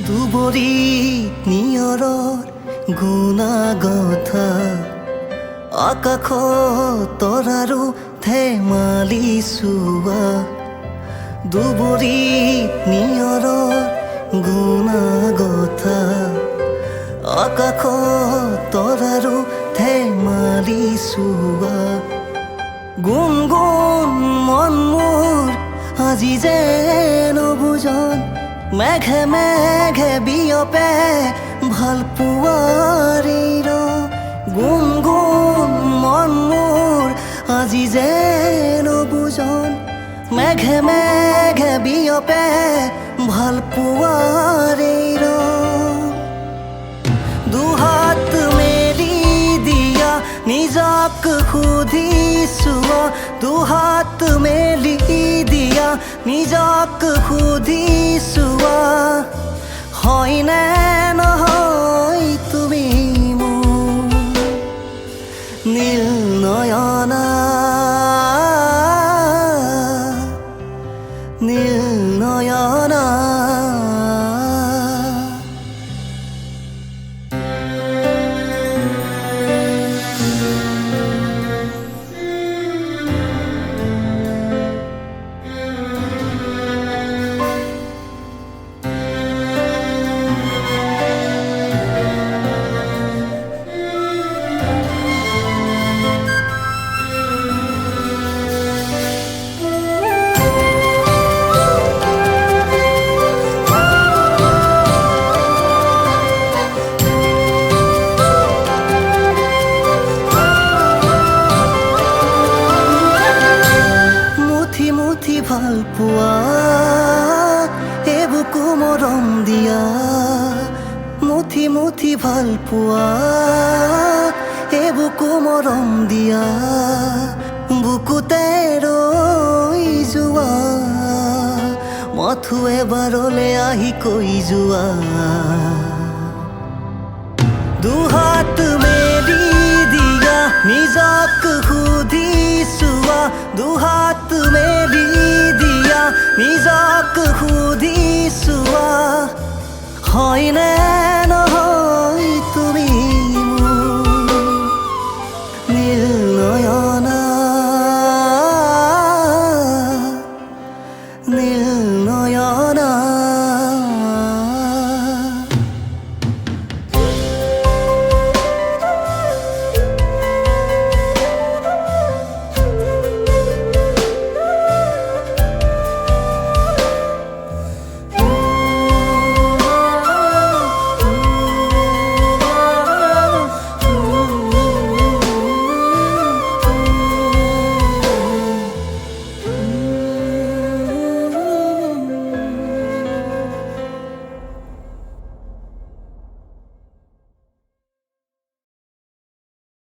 দুবৰি নিয়ৰৰ গুণাগথা আকাশ তৰাৰো ধেমালি চোৱা দুবৰি নিয়ৰৰ গুণাগথা আকাশ তৰাৰো ধেমালি চোৱা গুণগুণ মন মোৰ আজি যেন বুজন মেঘে মেঘে বিয়পে ভাল পোৱাৰীৰ গুণগুণ মন মোৰ আজি যেন বুজন মেঘে মেঘে বিয়পে ভাল পোৱাৰীৰ দুহাত মেলি দিয়া নিজক সুধিছোৱা দুহাত মেলি দিয়া নিজক সুধিছোৱা হয়নে নহয় তুমি মোৰ নীল নয়না নীল নয়না ভাল পোৱা এবুকু মৰম দিয়া মুঠি মুঠি ভাল পোৱা এবুকু মৰম দিয়া বুকুতে ৰৈ যোৱা মথো এবাৰলে আহি কৈ যোৱা দুহাত মেলি দিয়া নিজক সুধিছোৱা দুহাত মেলি দিয়া নিজক সুধিছোৱা হয়নে